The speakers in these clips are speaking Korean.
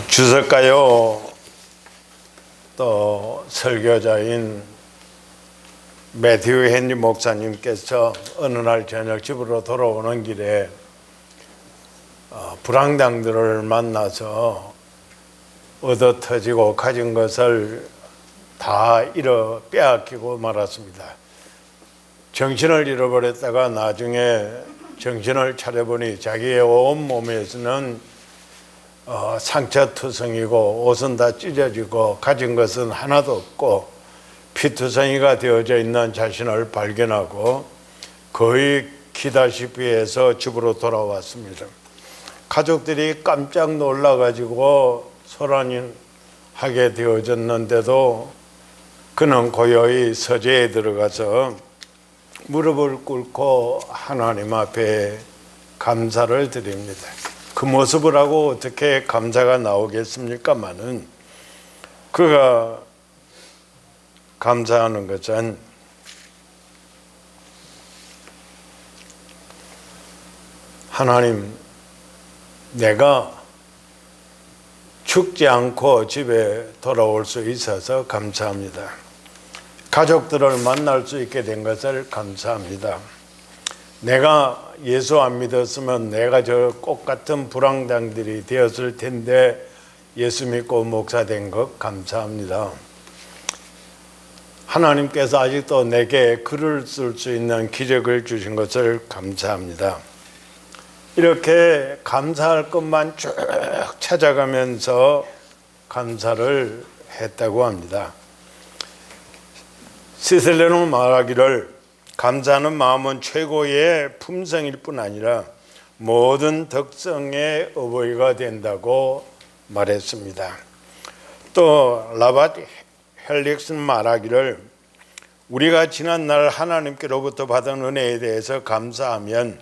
주석가요 또 설교자인 매튜 헨리 목사님께서 어느 날 저녁 집으로 돌아오는 길에 불황당들을 만나서 얻어 터지고 가진 것을 다 빼앗기고 말았습니다. 정신을 잃어버렸다가 나중에 정신을 차려보니 자기의 온몸에서는 상처투성이고 옷은 다 찢어지고 가진 것은 하나도 없고 피투성이가 되어져 있는 자신을 발견하고 거의 기다시피 해서 집으로 돌아왔습니다. 가족들이 깜짝 놀라가지고 소란하게 되어졌는데도 그는 고요히 서재에 들어가서 무릎을 꿇고 하나님 앞에 감사를 드립니다. 그 모습을 하고 어떻게 감사가 나오겠습니까마는 그가 감사하는 것은 하나님, 내가 죽지 않고 집에 돌아올 수 있어서 감사합니다. 가족들을 만날 수 있게 된 것을 감사합니다. 내가 예수 안 믿었으면 내가 저 꽃 같은 불황당들이 되었을 텐데 예수 믿고 목사 된 것 감사합니다. 하나님께서 아직도 내게 글을 쓸 수 있는 기적을 주신 것을 감사합니다. 이렇게 감사할 것만 쭉 찾아가면서 감사를 했다고 합니다. 시셀레는 말하기를 감사하는 마음은 최고의 품성일 뿐 아니라 모든 덕성의 어버이가 된다고 말했습니다. 또 라바트 헬릭스는 말하기를 우리가 지난날 하나님께로부터 받은 은혜에 대해서 감사하면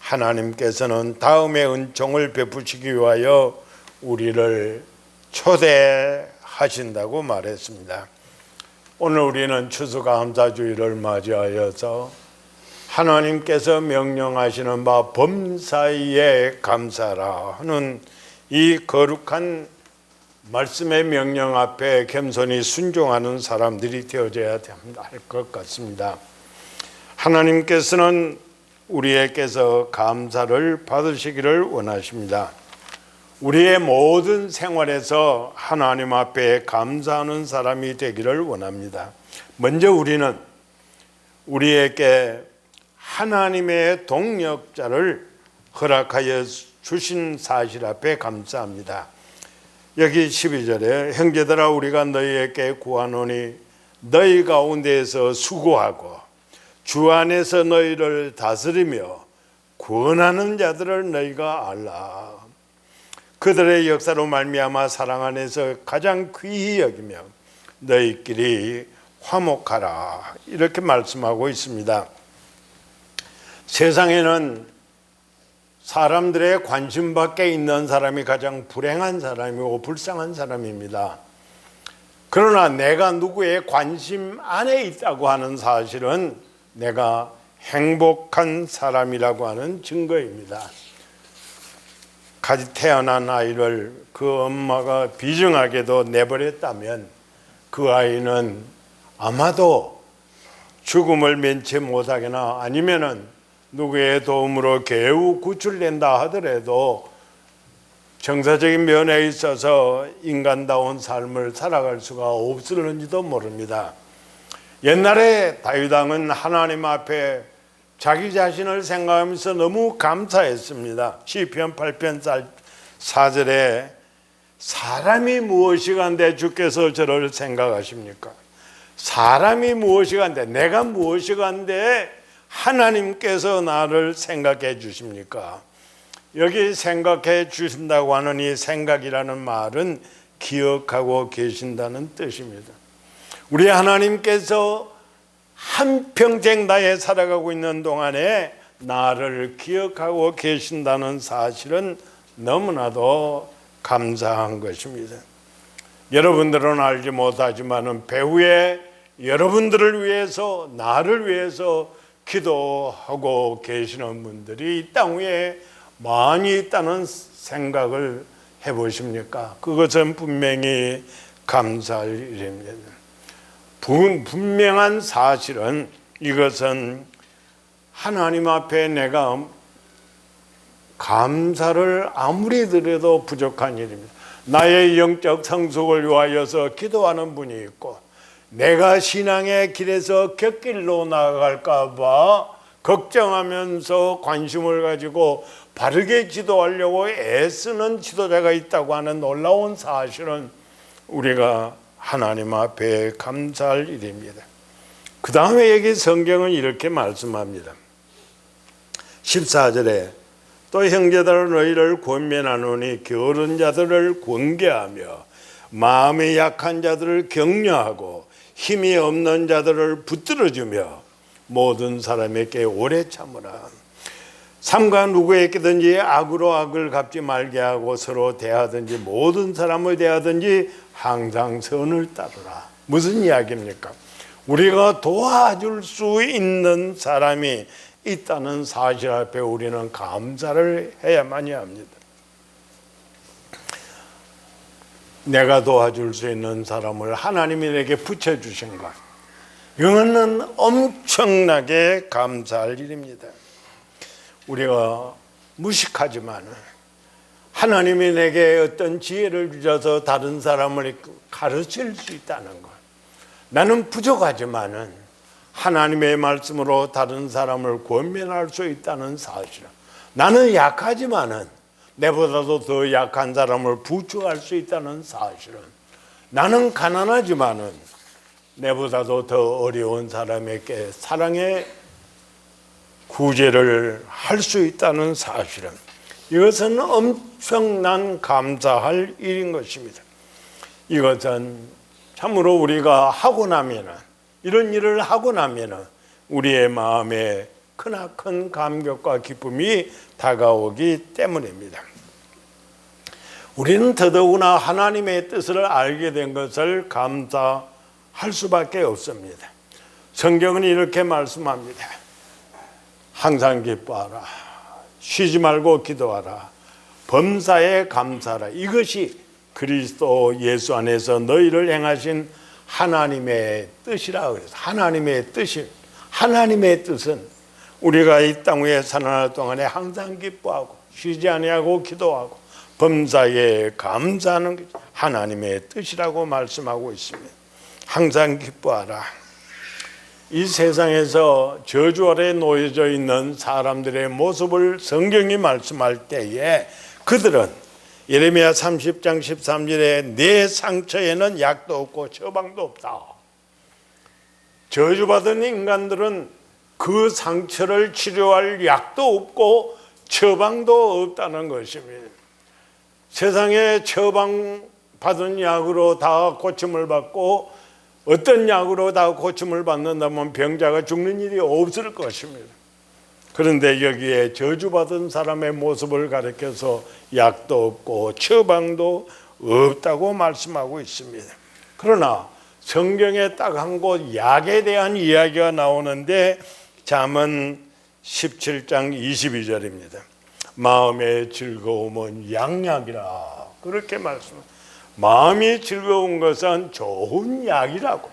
하나님께서는 다음의 은총을 베푸시기 위하여 우리를 초대하신다고 말했습니다. 오늘 우리는 추수감사주일을 맞이하여서 하나님께서 명령하시는 바 범사에 감사라 하는 이 거룩한 말씀의 명령 앞에 겸손히 순종하는 사람들이 되어져야 할 것 같습니다. 하나님께서는 우리에게서 감사를 받으시기를 원하십니다. 우리의 모든 생활에서 하나님 앞에 감사하는 사람이 되기를 원합니다. 먼저 우리는 우리에게 하나님의 동력자를 허락하여 주신 사실 앞에 감사합니다. 여기 12절에 형제들아 우리가 너희에게 구하노니 너희 가운데에서 수고하고 주 안에서 너희를 다스리며 구원하는 자들을 너희가 알라. 그들의 역사로 말미암아 사랑 안에서 가장 귀히 여기며 너희끼리 화목하라. 이렇게 말씀하고 있습니다. 세상에는 사람들의 관심 밖에 있는 사람이 가장 불행한 사람이고 불쌍한 사람입니다. 그러나 내가 누구의 관심 안에 있다고 하는 사실은 내가 행복한 사람이라고 하는 증거입니다. 같이 태어난 아이를 그 엄마가 비정하게도 내버렸다면 그 아이는 아마도 죽음을 면치 못하거나 아니면은 누구의 도움으로 겨우 구출된다 하더라도 정서적인 면에 있어서 인간다운 삶을 살아갈 수가 없을는지도 모릅니다. 옛날에 다윗 왕은 하나님 앞에 자기 자신을 생각하면서 너무 감사했습니다. 시편 8편 4절에 사람이 무엇이간데 주께서 저를 생각하십니까? 사람이 무엇이간데 내가 무엇이간데 하나님께서 나를 생각해 주십니까? 여기 생각해 주신다고 하는 이 생각이라는 말은 기억하고 계신다는 뜻입니다. 우리 하나님께서 한평생 나에 살아가고 있는 동안에 나를 기억하고 계신다는 사실은 너무나도 감사한 것입니다. 여러분들은 알지 못하지만 배후에 여러분들을 위해서 나를 위해서 기도하고 계시는 분들이 이 땅 위에 많이 있다는 생각을 해보십니까? 그것은 분명히 감사할 일입니다. 분명한 사실은 이것은 하나님 앞에 내가 감사를 아무리 드려도 부족한 일입니다. 나의 영적 성숙을 위하여서 기도하는 분이 있고, 내가 신앙의 길에서 곁길로 나아갈까 봐 걱정하면서 관심을 가지고 바르게 지도하려고 애쓰는 지도자가 있다고 하는 놀라운 사실은 우리가 하나님 앞에 감사할 일입니다. 그 다음에 여기 성경은 이렇게 말씀합니다. 14절에 또 형제들은 너희를 권면하노니 게으른 자들을 권계하며 마음이 약한 자들을 격려하고 힘이 없는 자들을 붙들어주며 모든 사람에게 오래 참으라. 삼가 누구에게든지 악으로 악을 갚지 말게 하고 서로 대하든지 모든 사람을 대하든지 항상 선을 따르라. 무슨 이야기입니까? 우리가 도와줄 수 있는 사람이 있다는 사실 앞에 우리는 감사를 해야만이 합니다. 내가 도와줄 수 있는 사람을 하나님이 내게 붙여주신 것, 이거는 엄청나게 감사할 일입니다. 우리가 무식하지만 하나님이 내게 어떤 지혜를 주셔서 다른 사람을 가르칠 수 있다는 것, 나는 부족하지만은 하나님의 말씀으로 다른 사람을 권면할 수 있다는 사실, 나는 약하지만은 내보다도 더 약한 사람을 부축할 수 있다는 사실은, 나는 가난하지만은 내보다도 더 어려운 사람에게 사랑의 구제를 할 수 있다는 사실은, 이것은 엄청난 감사할 일인 것입니다. 이것은 참으로 우리가 하고 나면은, 이런 일을 하고 나면은 우리의 마음에 크나큰 감격과 기쁨이 다가오기 때문입니다. 우리는 더더구나 하나님의 뜻을 알게 된 것을 감사할 수밖에 없습니다. 성경은 이렇게 말씀합니다. 항상 기뻐하라. 쉬지 말고 기도하라. 범사에 감사하라. 이것이 그리스도 예수 안에서 너희를 행하신 하나님의 뜻이라 그래서, 하나님의 뜻은 우리가 이 땅 위에 사는 동안에 항상 기뻐하고 쉬지 아니하고 기도하고 범사에 감사하는 것이 하나님의 뜻이라고 말씀하고 있습니다. 항상 기뻐하라. 이 세상에서 저주 아래 놓여져 있는 사람들의 모습을 성경이 말씀할 때에 그들은 예레미야 30장 13절에 내 상처에는 약도 없고 처방도 없다. 저주받은 인간들은 그 상처를 치료할 약도 없고 처방도 없다는 것입니다. 세상에 처방받은 약으로 다 고침을 받고 어떤 약으로 다 고침을 받는다면 병자가 죽는 일이 없을 것입니다. 그런데 여기에 저주받은 사람의 모습을 가리켜서 약도 없고 처방도 없다고 말씀하고 있습니다. 그러나 성경에 딱 한 곳 약에 대한 이야기가 나오는데 잠언 17장 22절입니다. 마음의 즐거움은 양약이라. 그렇게 말씀합니다. 마음이 즐거운 것은 좋은 약이라고,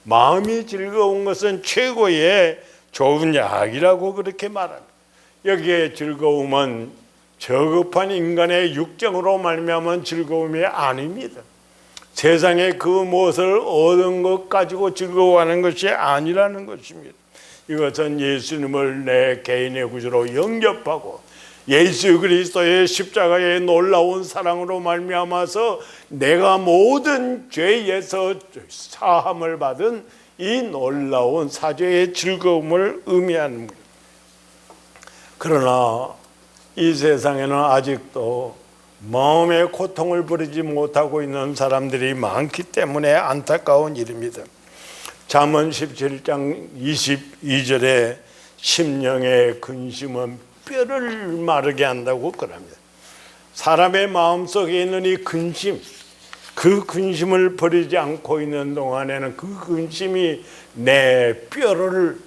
마음이 즐거운 것은 최고의 좋은 약이라고 그렇게 말합니다. 여기에 즐거움은 저급한 인간의 육정으로 말미암은 즐거움이 아닙니다. 세상에 그 무엇을 얻은 것 가지고 즐거워하는 것이 아니라는 것입니다. 이것은 예수님을 내 개인의 구주로 영접하고 예수 그리스도의 십자가의 놀라운 사랑으로 말미암아서 내가 모든 죄에서 사함을 받은 이 놀라운 사죄의 즐거움을 의미하는 것. 그러나 이 세상에는 아직도 마음의 고통을 부리지 못하고 있는 사람들이 많기 때문에 안타까운 일입니다. 잠언 17장 22절에 심령의 근심은 뼈를 마르게 한다고 그럽니다. 사람의 마음속에 있는 이 근심, 그 근심을 버리지 않고 있는 동안에는 그 근심이 내 뼈를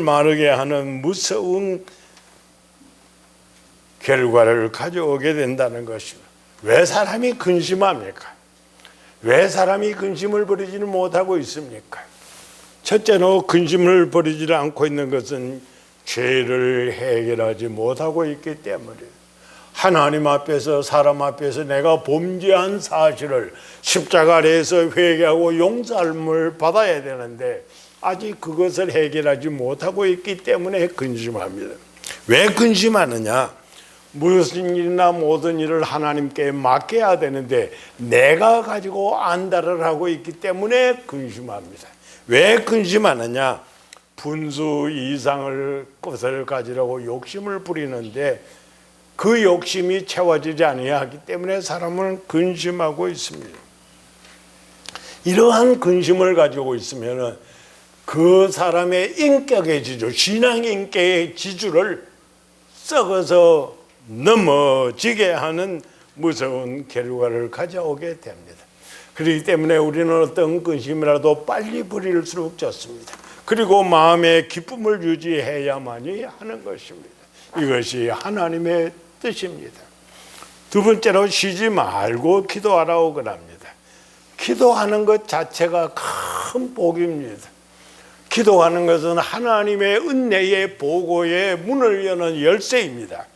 마르게 하는 무서운 결과를 가져오게 된다는 것입니다. 왜 사람이 근심합니까? 왜 사람이 근심을 버리지는 못하고 있습니까? 첫째로 근심을 버리지 않고 있는 것은 죄를 해결하지 못하고 있기 때문이에요. 하나님 앞에서, 사람 앞에서 내가 범죄한 사실을 십자가 아래에서 회개하고 용서함을 받아야 되는데 아직 그것을 해결하지 못하고 있기 때문에 근심합니다. 왜 근심하느냐? 무슨 일이나 모든 일을 하나님께 맡겨야 되는데 내가 가지고 안달을 하고 있기 때문에 근심합니다. 왜 근심하느냐? 분수 이상을 것을 가지려고 욕심을 부리는데 그 욕심이 채워지지 아니하기 때문에 사람은 근심하고 있습니다. 이러한 근심을 가지고 있으면 그 사람의 인격의 지주, 신앙 인격의 지주를 썩어서 넘어지게 하는 무서운 결과를 가져오게 됩니다. 그렇기 때문에 우리는 어떤 근심이라도 빨리 버릴수록 좋습니다. 그리고 마음의 기쁨을 유지해야만이 하는 것입니다. 이것이 하나님의 뜻입니다. 두 번째로 쉬지 말고 기도하라고 그럽니다. 기도하는 것 자체가 큰 복입니다. 기도하는 것은 하나님의 은혜의 보고의 문을 여는 열쇠입니다.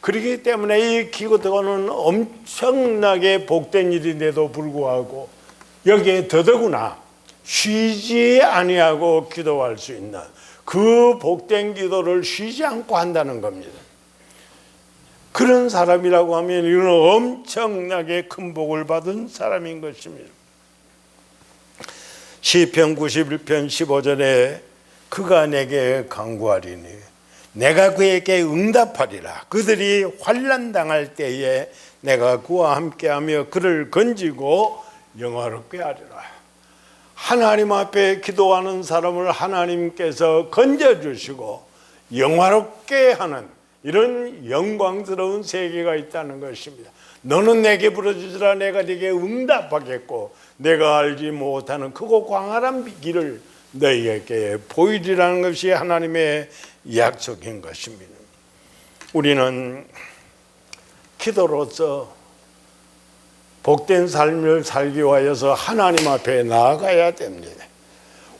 그렇기 때문에 이 기도는 엄청나게 복된 일인데도 불구하고 여기에 더더구나 쉬지 아니하고 기도할 수 있는 그 복된 기도를 쉬지 않고 한다는 겁니다. 그런 사람이라고 하면 이는 엄청나게 큰 복을 받은 사람인 것입니다. 시편 91편 15절에 그가 내게 간구하리니 내가 그에게 응답하리라. 그들이 환난 당할 때에 내가 그와 함께하며 그를 건지고 영화롭게 하리라. 하나님 앞에 기도하는 사람을 하나님께서 건져주시고 영화롭게 하는 이런 영광스러운 세계가 있다는 것입니다. 너는 내게 부르짖으라. 내가 네게 응답하겠고 내가 알지 못하는 크고 광활한 길을 너희에게 보이리라는 것이 하나님의 약속인 것입니다. 우리는 기도로서 복된 삶을 살기 위하여서 하나님 앞에 나아가야 됩니다.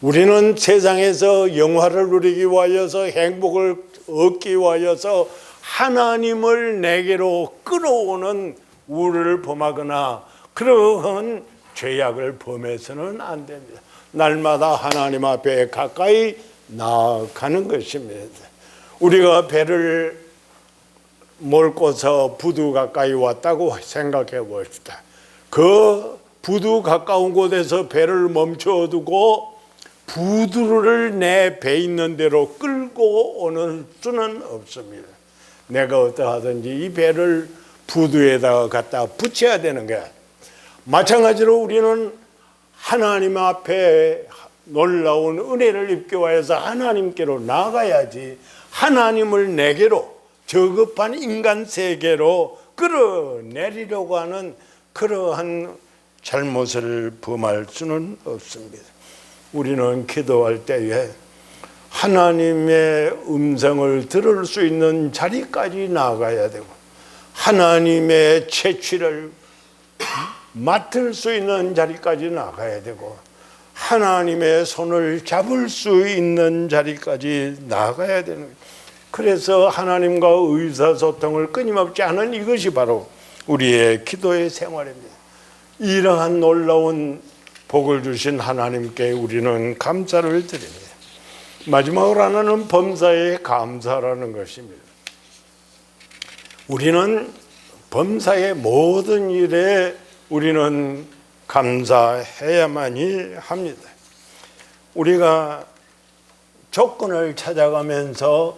우리는 세상에서 영화를 누리기 위하여서 행복을 얻기 위하여서 하나님을 내게로 끌어오는 우를 범하거나 그러한 죄악을 범해서는 안 됩니다. 날마다 하나님 앞에 가까이 나아가는 것입니다. 우리가 배를 몰고서 부두 가까이 왔다고 생각해 봅시다. 그 부두 가까운 곳에서 배를 멈춰두고 부두를 내 배 있는 대로 끌고 오는 수는 없습니다. 내가 어떠하든지 이 배를 부두에다가 갖다 붙여야 되는 거야. 마찬가지로 우리는 하나님 앞에 놀라운 은혜를 입기 위해서 하나님께로 나가야지 하나님을 내게로 저급한 인간 세계로 끌어내리려고 하는 그러한 잘못을 범할 수는 없습니다. 우리는 기도할 때에 하나님의 음성을 들을 수 있는 자리까지 나가야 되고 하나님의 채취를 맡을 수 있는 자리까지 나가야 되고 하나님의 손을 잡을 수 있는 자리까지 나가야 되는 거예요. 그래서 하나님과 의사소통을 끊임없이 하는 이것이 바로 우리의 기도의 생활입니다. 이러한 놀라운 복을 주신 하나님께 우리는 감사를 드립니다. 마지막으로 하나는 범사에 감사라는 것입니다. 우리는 범사의 모든 일에 우리는 감사해야만이 합니다. 우리가 조건을 찾아가면서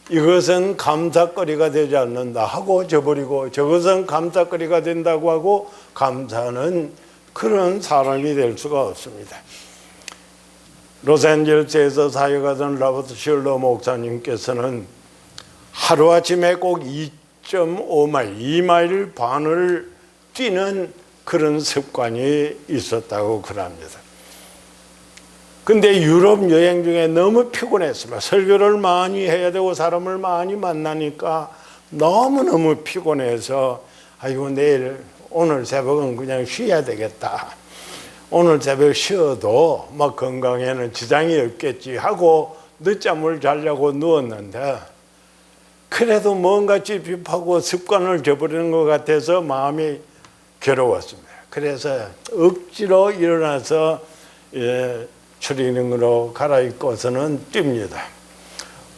이것은 감사거리가 되지 않는다 하고 저버리고 저것은 감사거리가 된다고 하고 감사하는 그런 사람이 될 수가 없습니다. 로스앤젤레스에서 사역하던 로버트 슐러 목사님께서는 하루아침에 꼭 2.5마일, 2마일 반을 뛰는 그런 습관이 있었다고 그럽니다. 근데 유럽 여행 중에 너무 피곤했습니다. 설교를 많이 해야 되고 사람을 많이 만나니까 너무너무 피곤해서 아이고 내일 오늘 새벽은 그냥 쉬어야 되겠다. 오늘 새벽 쉬어도 막 건강에는 지장이 없겠지 하고 늦잠을 자려고 누웠는데 그래도 뭔가 찝찝하고 습관을 저버리는 것 같아서 마음이 괴로웠습니다. 그래서 억지로 일어나서 추리닝으로 갈아입고서는 뜁니다.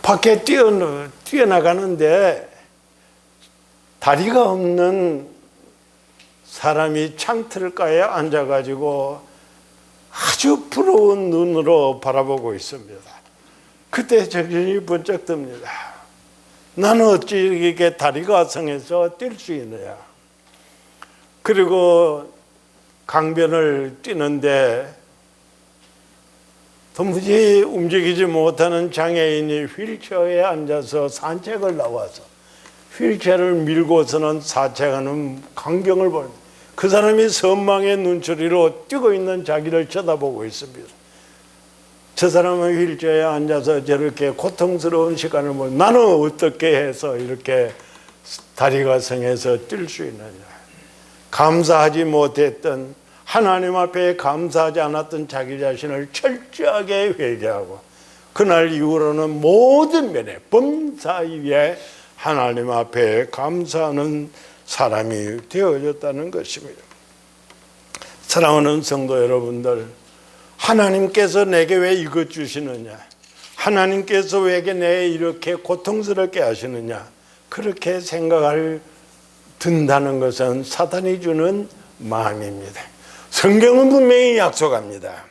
밖에 뛰어나가는데 다리가 없는 사람이 창틀가에 앉아가지고 아주 부러운 눈으로 바라보고 있습니다. 그때 정신이 번쩍 듭니다. 나는 어찌 이렇게 다리가 성해서 뛸 수 있느냐. 그리고 강변을 뛰는데 도무지 움직이지 못하는 장애인이 휠체어에 앉아서 산책을 나와서 휠체어를 밀고서는 산책하는 광경을 보는 그 사람이 선망의 눈초리로 뛰고 있는 자기를 쳐다보고 있습니다. 저 사람은 휠체어에 앉아서 저렇게 고통스러운 시간을 보고 나는 어떻게 해서 이렇게 다리가 성해서 뛸 수 있느냐. 감사하지 못했던 하나님 앞에 감사하지 않았던 자기 자신을 철저하게 회개하고 그날 이후로는 모든 면에 범사 위에 하나님 앞에 감사하는 사람이 되어졌다는 것입니다. 사랑하는 성도 여러분들, 하나님께서 내게 왜 이것 주시느냐, 하나님께서 왜 내 이렇게 고통스럽게 하시느냐, 그렇게 생각할 든다는 것은 사탄이 주는 마음입니다. 성경은 분명히 약속합니다.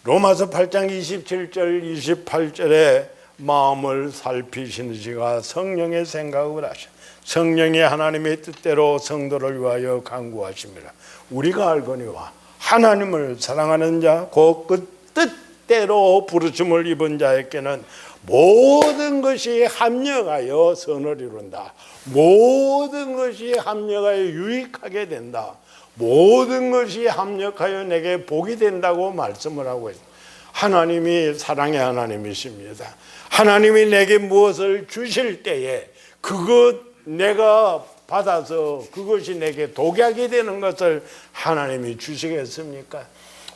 로마서 8장 27절 28절에 마음을 살피시는 지가 성령의 생각을 하셔. 성령이 하나님의 뜻대로 성도를 위하여 간구하십니다. 우리가 알거니와 하나님을 사랑하는 자 곧 그 뜻대로 부르심을 입은 자에게는 모든 것이 합력하여 선을 이룬다. 모든 것이 합력하여 유익하게 된다. 모든 것이 합력하여 내게 복이 된다고 말씀을 하고 있습니다. 하나님이 사랑의 하나님이십니다. 하나님이 내게 무엇을 주실 때에 그것 내가 받아서 그것이 내게 독약이 되는 것을 하나님이 주시겠습니까?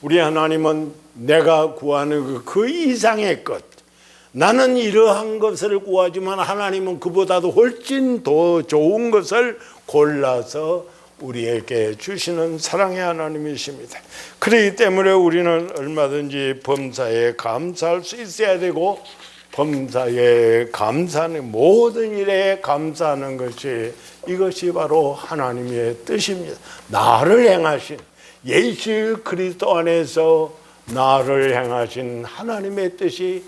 우리 하나님은 내가 구하는 그 이상의 것, 나는 이러한 것을 구하지만 하나님은 그보다도 훨씬 더 좋은 것을 골라서 우리에게 주시는 사랑의 하나님이십니다. 그렇기 때문에 우리는 얼마든지 범사에 감사할 수 있어야 되고 범사에 감사하는 모든 일에 감사하는 것이 이것이 바로 하나님의 뜻입니다. 나를 행하신 예수 그리스도 안에서 나를 행하신 하나님의 뜻이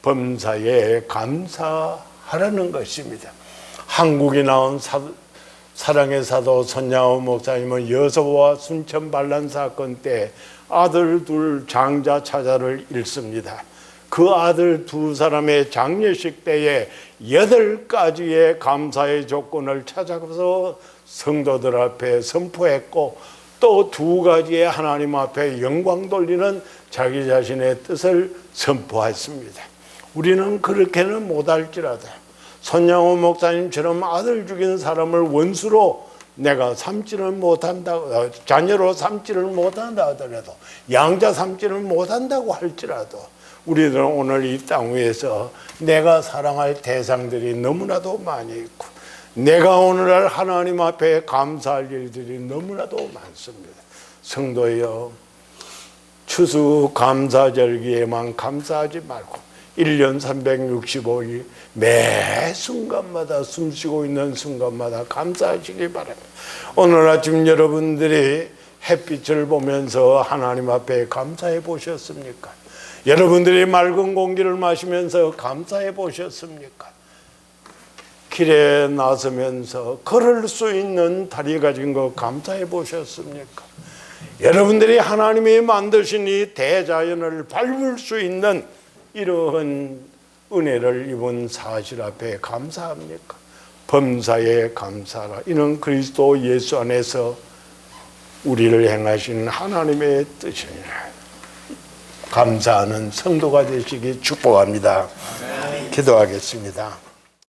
범사에 감사하라는 것입니다. 한국에 나온 사랑의 사도 손양호 목사님은 여서와 순천 반란 사건 때 아들 둘 장자 차자를 잃습니다. 그 아들 두 사람의 장례식 때에 8가지의 감사의 조건을 찾아서 성도들 앞에 선포했고 또 2가지의 하나님 앞에 영광 돌리는 자기 자신의 뜻을 선포했습니다. 우리는 그렇게는 못할지라도 손양호 목사님처럼 아들 죽인 사람을 원수로 내가 삼지를 못한다, 자녀로 삼지를 못한다 하더라도 양자 삼지를 못한다고 할지라도 우리들은 오늘 이 땅 위에서 내가 사랑할 대상들이 너무나도 많이 있고 내가 오늘날 하나님 앞에 감사할 일들이 너무나도 많습니다. 성도여, 추수 감사절기에만 감사하지 말고 1년 365일 매 순간마다 숨쉬고 있는 순간마다 감사하시기 바랍니다. 오늘 아침 여러분들이 햇빛을 보면서 하나님 앞에 감사해 보셨습니까? 여러분들이 맑은 공기를 마시면서 감사해 보셨습니까? 길에 나서면서 걸을 수 있는 다리 가진 거 감사해 보셨습니까? 여러분들이 하나님이 만드신 이 대자연을 밟을 수 있는 이러한 은혜를 입은 사실 앞에 감사합니까? 범사에 감사라. 이는 그리스도 예수 안에서 우리를 행하신 하나님의 뜻이니라. 감사하는 성도가 되시기 축복합니다. 기도하겠습니다.